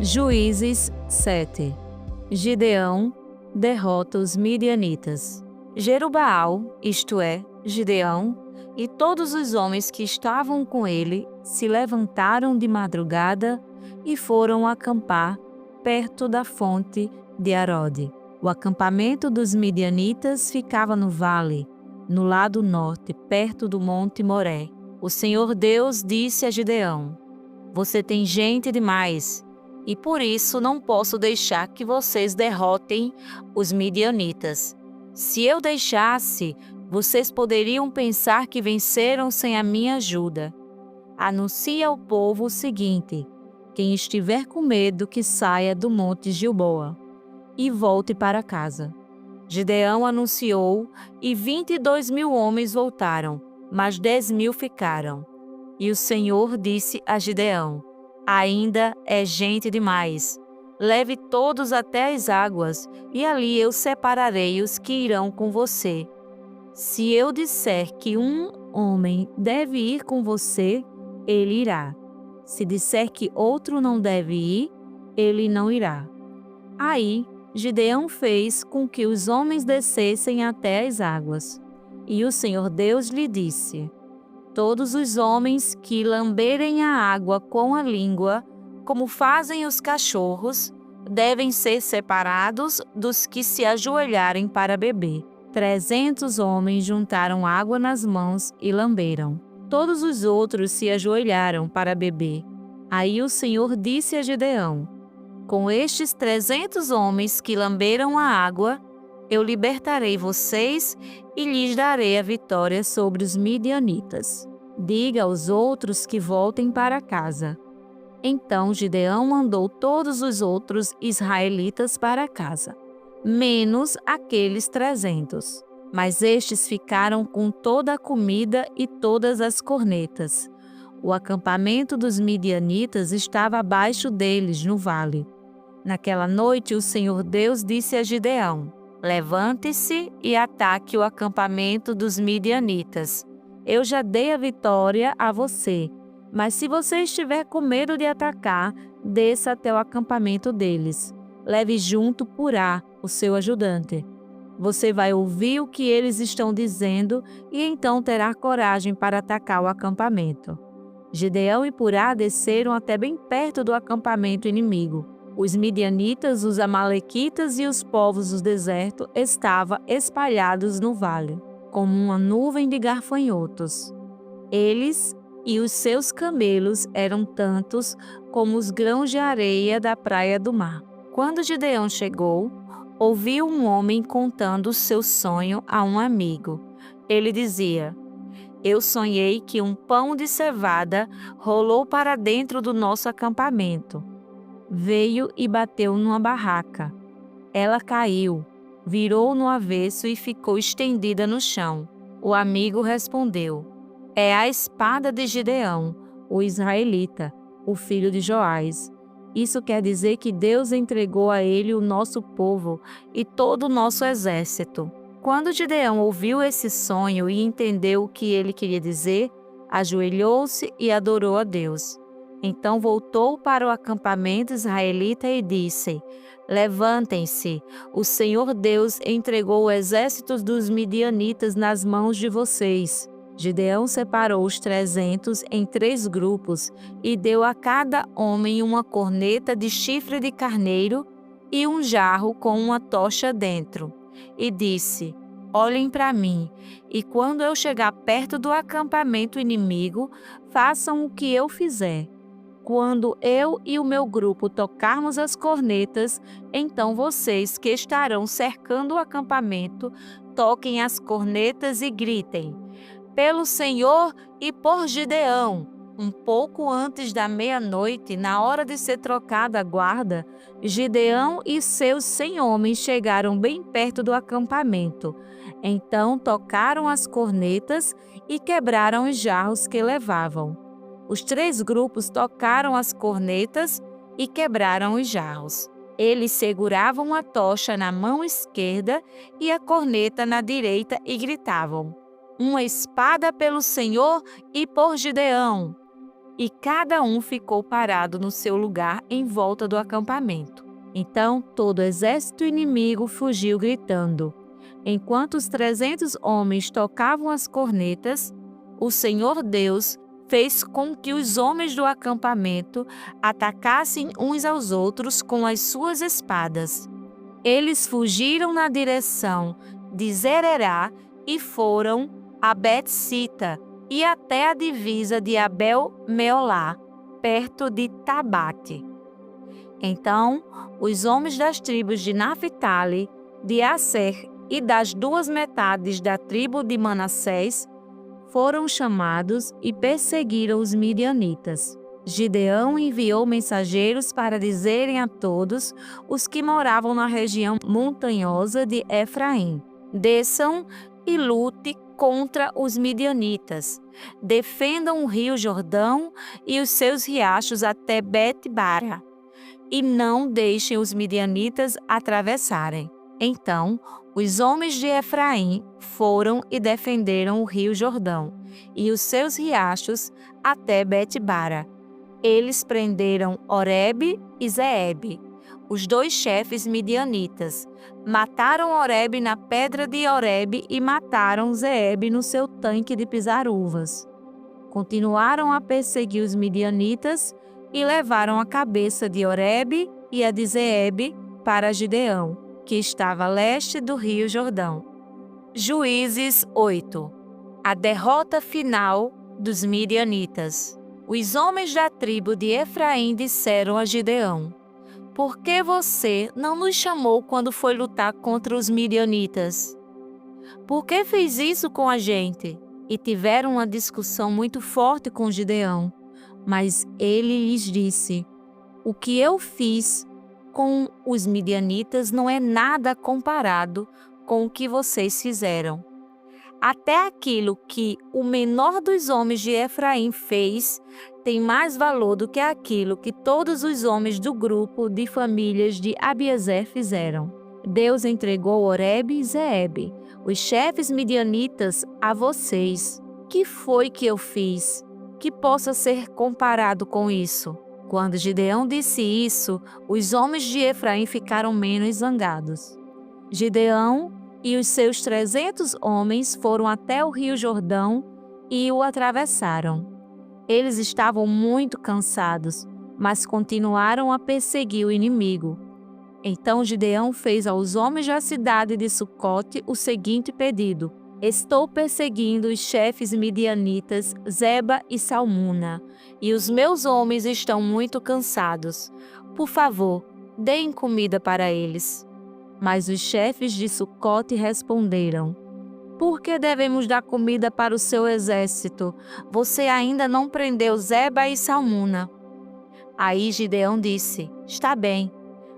Juízes 7. Gideão derrota os midianitas. Jerubaal, isto é, Gideão, e todos os homens que estavam com ele se levantaram de madrugada e foram acampar perto da fonte de Arode. O acampamento dos midianitas ficava no vale, no lado norte, perto do monte Moré. O Senhor Deus disse a Gideão: "Você tem gente demais, e por isso não posso deixar que vocês derrotem os midianitas. Se eu deixasse, vocês poderiam pensar que venceram sem a minha ajuda. Anuncie ao povo o seguinte: quem estiver com medo que saia do monte Gilboa e volte para casa." Gideão anunciou e 22.000 homens voltaram, mas 10.000 ficaram. E o Senhor disse a Gideão: "Ainda é gente demais. Leve todos até as águas, e ali eu separarei os que irão com você. Se eu disser que um homem deve ir com você, ele irá. Se disser que outro não deve ir, ele não irá." Aí Gideão fez com que os homens descessem até as águas. E o Senhor Deus lhe disse: "Todos os homens que lamberem a água com a língua, como fazem os cachorros, devem ser separados dos que se ajoelharem para beber." 300 homens juntaram água nas mãos e lamberam. Todos os outros se ajoelharam para beber. Aí o Senhor disse a Gideão: "Com estes 300 homens que lamberam a água, eu libertarei vocês e lhes darei a vitória sobre os midianitas. Diga aos outros que voltem para casa." Então Gideão mandou todos os outros israelitas para casa, menos aqueles 300. Mas estes ficaram com toda a comida e todas as cornetas. O acampamento dos midianitas estava abaixo deles, no vale. Naquela noite o Senhor Deus disse a Gideão: "Levante-se e ataque o acampamento dos midianitas. Eu já dei a vitória a você, mas se você estiver com medo de atacar, desça até o acampamento deles. Leve junto Purá, o seu ajudante. Você vai ouvir o que eles estão dizendo e então terá coragem para atacar o acampamento." Gideão e Purá desceram até bem perto do acampamento inimigo. Os midianitas, os amalequitas e os povos do deserto estavam espalhados no vale, como uma nuvem de gafanhotos. Eles e os seus camelos eram tantos como os grãos de areia da praia do mar. Quando Gideão chegou, ouviu um homem contando o seu sonho a um amigo. Ele dizia: "Eu sonhei que um pão de cevada rolou para dentro do nosso acampamento. Veio e bateu numa barraca. Ela caiu, virou no avesso e ficou estendida no chão." O amigo respondeu: "É a espada de Gideão, o israelita, o filho de Joás. Isso quer dizer que Deus entregou a ele o nosso povo e todo o nosso exército." Quando Gideão ouviu esse sonho e entendeu o que ele queria dizer, ajoelhou-se e adorou a Deus. Então voltou para o acampamento israelita e disse: "Levantem-se, o Senhor Deus entregou o exército dos midianitas nas mãos de vocês." Gideão separou os 300 em 3 grupos e deu a cada homem uma corneta de chifre de carneiro e um jarro com uma tocha dentro. E disse: "Olhem para mim, e quando eu chegar perto do acampamento inimigo, façam o que eu fizer. Quando eu e o meu grupo tocarmos as cornetas, então vocês que estarão cercando o acampamento, toquem as cornetas e gritem: 'Pelo Senhor e por Gideão!'" Um pouco antes da meia-noite, na hora de ser trocada a guarda, Gideão e seus 100 homens chegaram bem perto do acampamento. Então tocaram as cornetas e quebraram os jarros que levavam. Os 3 grupos tocaram as cornetas e quebraram os jarros. Eles seguravam a tocha na mão esquerda e a corneta na direita e gritavam: "Uma espada pelo Senhor e por Gideão!" e cada um ficou parado no seu lugar em volta do acampamento. Então todo o exército inimigo fugiu gritando. Enquanto os 300 homens tocavam as cornetas, o Senhor Deus fez com que os homens do acampamento atacassem uns aos outros com as suas espadas. Eles fugiram na direção de Zererá e foram a Bet-sita e até a divisa de Abel-meolá, perto de Tabate. Então, os homens das tribos de Naphtali, de Asser e das 2 metades da tribo de Manassés foram chamados e perseguiram os midianitas. Gideão enviou mensageiros para dizerem a todos os que moravam na região montanhosa de Efraim: desçam e lute contra os midianitas. Defendam o rio Jordão e os seus riachos até Bet-bara, e não deixem os midianitas atravessarem. Então, os homens de Efraim foram e defenderam o rio Jordão e os seus riachos até Bet-bara. Eles prenderam Oreb e Zeebe, os 2 chefes midianitas. Mataram Oreb na pedra de Oreb e mataram Zeebe no seu tanque de pisar uvas. Continuaram a perseguir os midianitas e levaram a cabeça de Oreb e a de Zeebe para Gideão, que estava a leste do rio Jordão. Juízes 8. A derrota final dos midianitas. Os homens da tribo de Efraim disseram a Gideão: por que você não nos chamou quando foi lutar contra os midianitas? Por que fez isso com a gente? E tiveram uma discussão muito forte com Gideão. Mas ele lhes disse: o que eu fiz com os midianitas não é nada comparado com o que vocês fizeram. Até aquilo que o menor dos homens de Efraim fez tem mais valor do que aquilo que todos os homens do grupo de famílias de Abiezer fizeram. Deus entregou Oreb e Zeebe, os chefes midianitas, a vocês. Que foi que eu fiz que possa ser comparado com isso? Quando Gideão disse isso, os homens de Efraim ficaram menos zangados. Gideão e os seus 300 homens foram até o rio Jordão e o atravessaram. Eles estavam muito cansados, mas continuaram a perseguir o inimigo. Então Gideão fez aos homens da cidade de Sucote o seguinte pedido: estou perseguindo os chefes midianitas Zeba e Salmuna, e os meus homens estão muito cansados. Por favor, deem comida para eles. Mas os chefes de Sucote responderam: por que devemos dar comida para o seu exército? Você ainda não prendeu Zeba e Salmuna. Aí Gideão disse: está bem,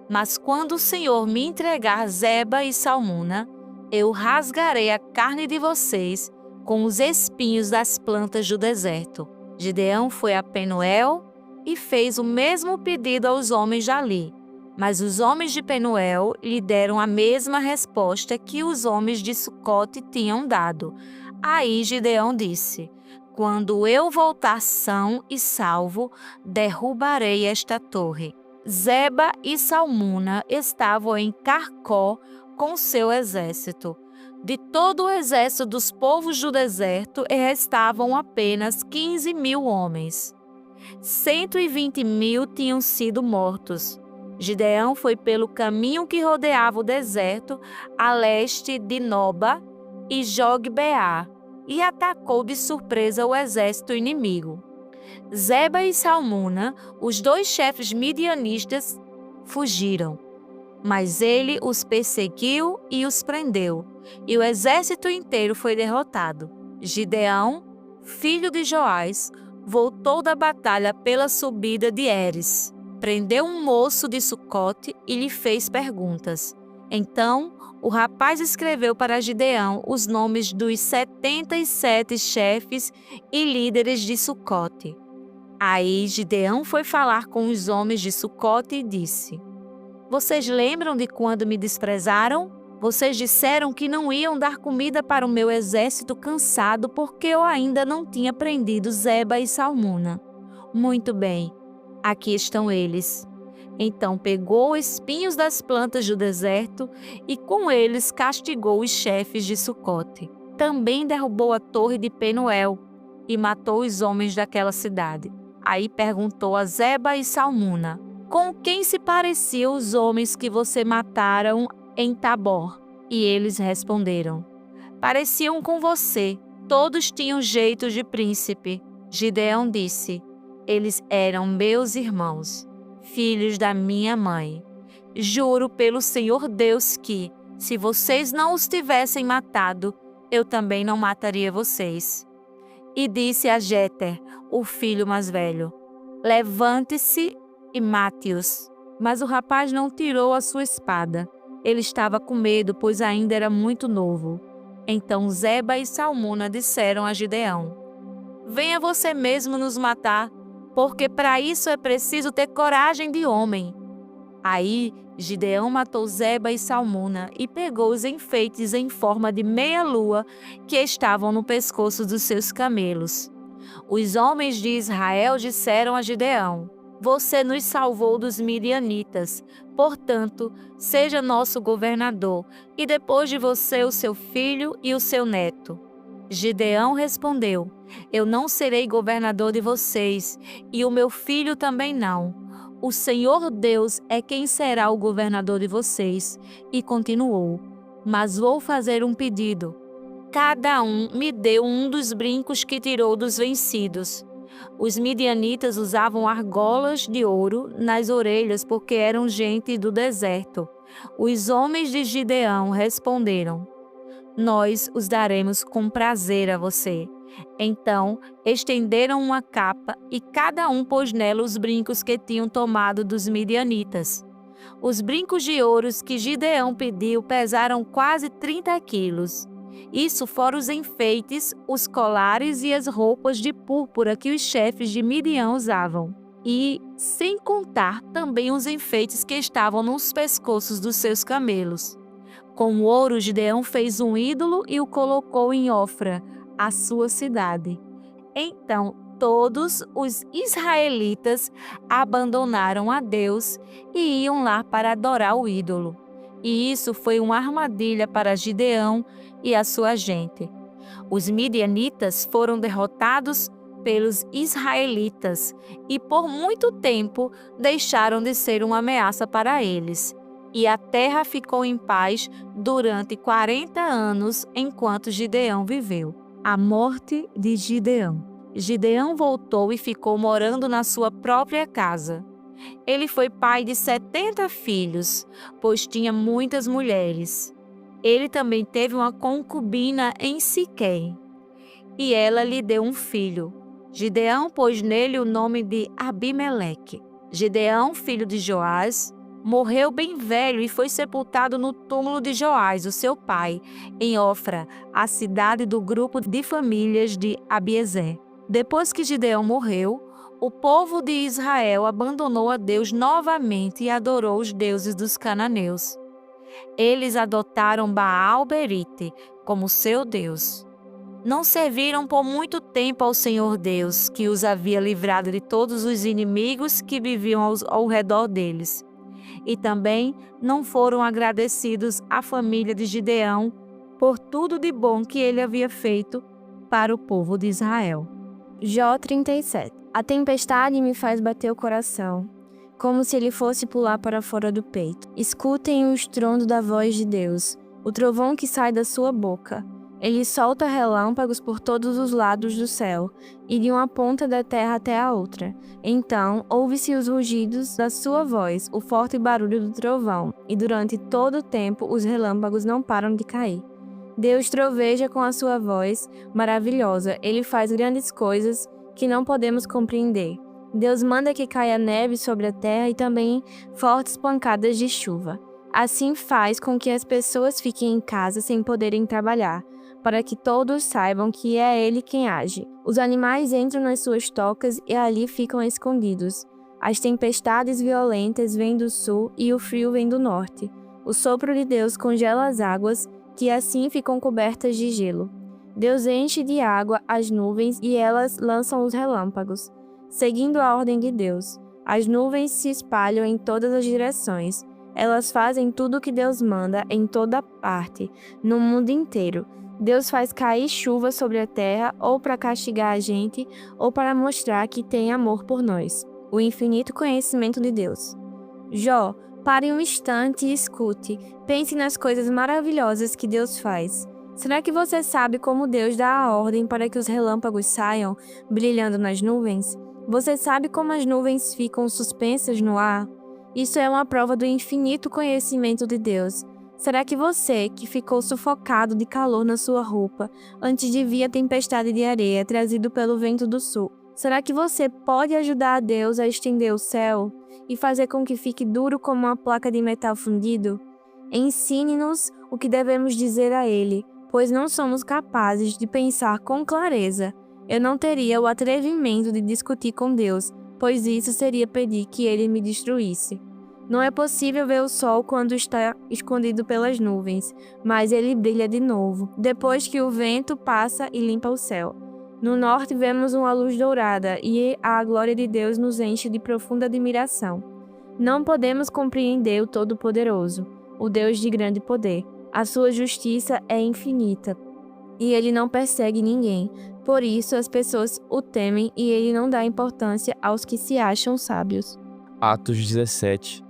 mas quando o Senhor me entregar Zeba e Salmuna, eu rasgarei a carne de vocês com os espinhos das plantas do deserto. Gideão foi a Penuel e fez o mesmo pedido aos homens dali. Mas os homens de Penuel lhe deram a mesma resposta que os homens de Sucote tinham dado. Aí Gideão disse: quando eu voltar são e salvo, derrubarei esta torre. Zeba e Salmuna estavam em Carcó com seu exército. De todo o exército dos povos do deserto, restavam apenas 15.000 homens. 120.000 tinham sido mortos. Gideão foi pelo caminho que rodeava o deserto, a leste de Noba e Jogbeá, e atacou de surpresa o exército inimigo. Zeba e Salmuna, os 2 chefes midianistas, fugiram, mas ele os perseguiu e os prendeu, e o exército inteiro foi derrotado. Gideão, filho de Joás, voltou da batalha pela subida de Heres. Prendeu um moço de Sucote e lhe fez perguntas. Então, o rapaz escreveu para Gideão os nomes dos 77 chefes e líderes de Sucote. Aí Gideão foi falar com os homens de Sucote e disse: vocês lembram de quando me desprezaram? Vocês disseram que não iam dar comida para o meu exército cansado porque eu ainda não tinha prendido Zeba e Salmuna. Muito bem, aqui estão eles. Então pegou espinhos das plantas do deserto e com eles castigou os chefes de Sucote. Também derrubou a torre de Penuel e matou os homens daquela cidade. Aí perguntou a Zeba e Salmuna: com quem se pareciam os homens que você mataram em Tabor? E eles responderam: pareciam com você, todos tinham jeito de príncipe. Gideão disse: eles eram meus irmãos, filhos da minha mãe. Juro pelo Senhor Deus que, se vocês não os tivessem matado, eu também não mataria vocês. E disse a Jéter, o filho mais velho: levante-se e mate-os. Mas o rapaz não tirou a sua espada. Ele estava com medo, pois ainda era muito novo. Então Zeba e Salmuna disseram a Gideão: venha você mesmo nos matar, porque para isso é preciso ter coragem de homem. Aí Gideão matou Zeba e Salmuna e pegou os enfeites em forma de meia-lua que estavam no pescoço dos seus camelos. Os homens de Israel disseram a Gideão: você nos salvou dos midianitas, portanto, seja nosso governador, e depois de você o seu filho e o seu neto. Gideão respondeu: eu não serei governador de vocês, e o meu filho também não. O Senhor Deus é quem será o governador de vocês. E continuou: mas vou fazer um pedido. Cada um me deu um dos brincos que tirou dos vencidos. Os midianitas usavam argolas de ouro nas orelhas porque eram gente do deserto. Os homens de Gideão responderam: nós os daremos com prazer a você. Então estenderam uma capa e cada um pôs nela os brincos que tinham tomado dos midianitas. Os brincos de ouro que Gideão pediu pesaram quase 30 quilos. Isso fora os enfeites, os colares e as roupas de púrpura que os chefes de Midian usavam. E, sem contar, também os enfeites que estavam nos pescoços dos seus camelos. Com o ouro, Gideão fez um ídolo e o colocou em Ofra, a sua cidade. Então, todos os israelitas abandonaram a Deus e iam lá para adorar o ídolo. E isso foi uma armadilha para Gideão e a sua gente. Os midianitas foram derrotados pelos israelitas e por muito tempo deixaram de ser uma ameaça para eles. E a terra ficou em paz durante 40 anos enquanto Gideão viveu. A morte de Gideão. Gideão voltou e ficou morando na sua própria casa. Ele foi pai de 70 filhos, pois tinha muitas mulheres. Ele também teve uma concubina em Siquém, e ela lhe deu um filho. Gideão pôs nele o nome de Abimeleque. Gideão, filho de Joás, morreu bem velho e foi sepultado no túmulo de Joás, o seu pai, em Ofra, a cidade do grupo de famílias de Abiezer. Depois que Gideão morreu, o povo de Israel abandonou a Deus novamente e adorou os deuses dos cananeus. Eles adotaram Baal-berite como seu Deus. Não serviram por muito tempo ao Senhor Deus, que os havia livrado de todos os inimigos que viviam ao redor deles. E também não foram agradecidos à família de Gideão por tudo de bom que ele havia feito para o povo de Israel. Jó 37. A tempestade me faz bater o coração, como se ele fosse pular para fora do peito. Escutem o estrondo da voz de Deus, o trovão que sai da sua boca. Ele solta relâmpagos por todos os lados do céu, e de uma ponta da terra até a outra. Então, ouve-se os rugidos da sua voz, o forte barulho do trovão, e durante todo o tempo os relâmpagos não param de cair. Deus troveja com a sua voz maravilhosa, ele faz grandes coisas que não podemos compreender. Deus manda que caia neve sobre a terra e também fortes pancadas de chuva. Assim faz com que as pessoas fiquem em casa sem poderem trabalhar, para que todos saibam que é Ele quem age. Os animais entram nas suas tocas e ali ficam escondidos. As tempestades violentas vêm do sul e o frio vem do norte. O sopro de Deus congela as águas, que assim ficam cobertas de gelo. Deus enche de água as nuvens e elas lançam os relâmpagos. seguindo a ordem de Deus. As nuvens se espalham em todas as direções. Elas fazem tudo o que Deus manda em toda parte, no mundo inteiro. Deus faz cair chuva sobre a terra, ou para castigar a gente, ou para mostrar que tem amor por nós. O infinito conhecimento de Deus. Jó, pare um instante e escute. Pense nas coisas maravilhosas que Deus faz. Será que você sabe como Deus dá a ordem para que os relâmpagos saiam, brilhando nas nuvens? Você sabe como as nuvens ficam suspensas no ar? Isso é uma prova do infinito conhecimento de Deus. Será que você, que ficou sufocado de calor na sua roupa, antes de vir a tempestade de areia trazido pelo vento do sul, será que você pode ajudar a Deus a estender o céu e fazer com que fique duro como uma placa de metal fundido? Ensine-nos o que devemos dizer a Ele, pois não somos capazes de pensar com clareza. Eu não teria o atrevimento de discutir com Deus, pois isso seria pedir que Ele me destruísse. Não é possível ver o sol quando está escondido pelas nuvens, mas ele brilha de novo, depois que o vento passa e limpa o céu. No norte vemos uma luz dourada e a glória de Deus nos enche de profunda admiração. Não podemos compreender o Todo-Poderoso, o Deus de grande poder. A sua justiça é infinita e ele não persegue ninguém. Por isso as pessoas o temem e ele não dá importância aos que se acham sábios. Atos 17,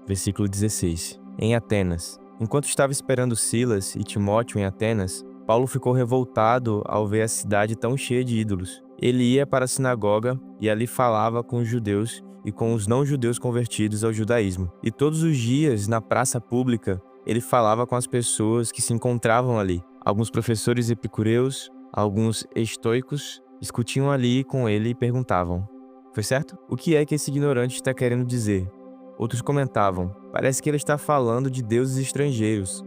versículo 16. Em Atenas. Enquanto estava esperando Silas e Timóteo em Atenas, Paulo ficou revoltado ao ver a cidade tão cheia de ídolos. Ele ia para a sinagoga e ali falava com os judeus e com os não-judeus convertidos ao judaísmo. E todos os dias, na praça pública, ele falava com as pessoas que se encontravam ali. Alguns professores epicureus, alguns estoicos, discutiam ali com ele e perguntavam: "Foi certo? O que é que esse ignorante está querendo dizer?" Outros comentavam: "Parece que ele está falando de deuses estrangeiros."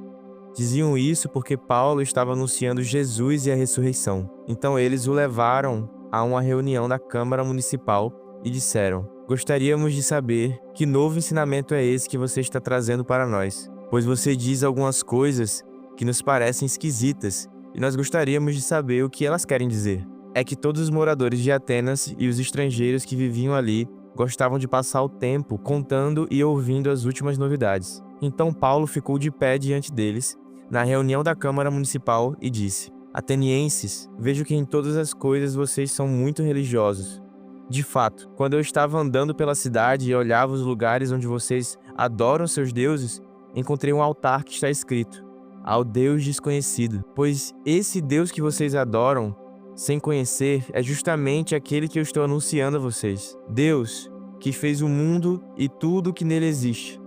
Diziam isso porque Paulo estava anunciando Jesus e a ressurreição. Então eles o levaram a uma reunião da Câmara Municipal e disseram: "Gostaríamos de saber que novo ensinamento é esse que você está trazendo para nós, pois você diz algumas coisas que nos parecem esquisitas e nós gostaríamos de saber o que elas querem dizer." É que todos os moradores de Atenas e os estrangeiros que viviam ali gostavam de passar o tempo contando e ouvindo as últimas novidades. Então Paulo ficou de pé diante deles, na reunião da Câmara Municipal, e disse: "Atenienses, vejo que em todas as coisas vocês são muito religiosos. De fato, quando eu estava andando pela cidade e olhava os lugares onde vocês adoram seus deuses, encontrei um altar que está escrito: ao Deus desconhecido. Pois esse Deus que vocês adoram sem conhecer é justamente aquele que eu estou anunciando a vocês. Deus, que fez o mundo e tudo o que nele existe,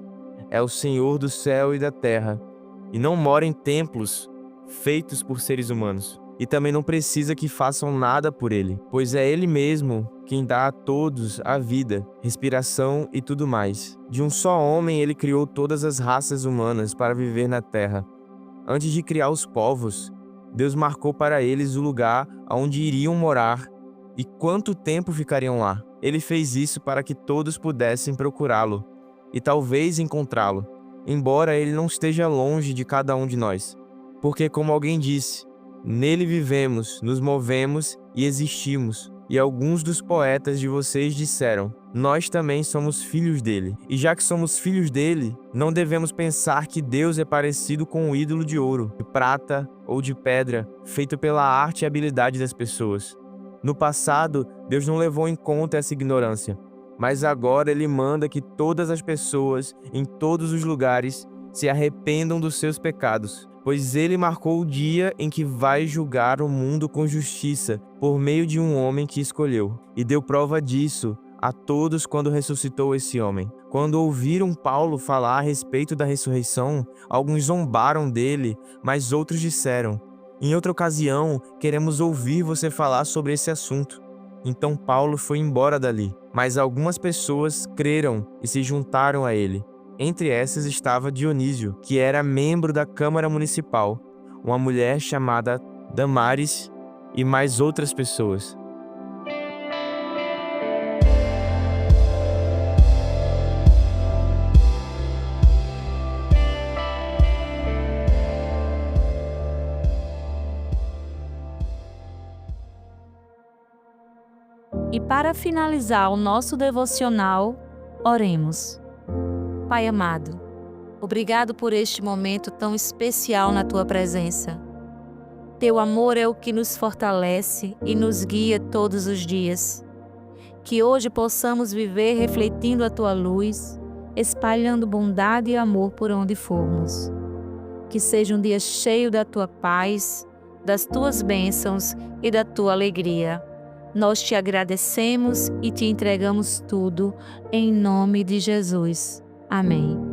é o Senhor do céu e da terra, e não mora em templos feitos por seres humanos. E também não precisa que façam nada por ele, pois é ele mesmo quem dá a todos a vida, respiração e tudo mais. De um só homem ele criou todas as raças humanas para viver na terra. Antes de criar os povos, Deus marcou para eles o lugar onde iriam morar e quanto tempo ficariam lá. Ele fez isso para que todos pudessem procurá-lo e talvez encontrá-lo, embora ele não esteja longe de cada um de nós. Porque, como alguém disse, nele vivemos, nos movemos e existimos. E alguns dos poetas de vocês disseram: nós também somos filhos dele. E já que somos filhos dele, não devemos pensar que Deus é parecido com um ídolo de ouro, de prata ou de pedra, feito pela arte e habilidade das pessoas. No passado, Deus não levou em conta essa ignorância, mas agora ele manda que todas as pessoas, em todos os lugares, se arrependam dos seus pecados, pois ele marcou o dia em que vai julgar o mundo com justiça, por meio de um homem que escolheu, e deu prova disso a todos quando ressuscitou esse homem. Quando ouviram Paulo falar a respeito da ressurreição, alguns zombaram dele, mas outros disseram: em outra ocasião, queremos ouvir você falar sobre esse assunto. Então Paulo foi embora dali, mas algumas pessoas creram e se juntaram a ele. Entre essas estava Dionísio, que era membro da Câmara Municipal, uma mulher chamada Damaris e mais outras pessoas. E Para finalizar o nosso devocional, oremos. Pai amado, obrigado por este momento tão especial na Tua presença. Teu amor é o que nos fortalece e nos guia todos os dias. Que hoje possamos viver refletindo a Tua luz, espalhando bondade e amor por onde formos. Que seja um dia cheio da Tua paz, das Tuas bênçãos e da Tua alegria. Nós te agradecemos e te entregamos tudo, em nome de Jesus. Amém.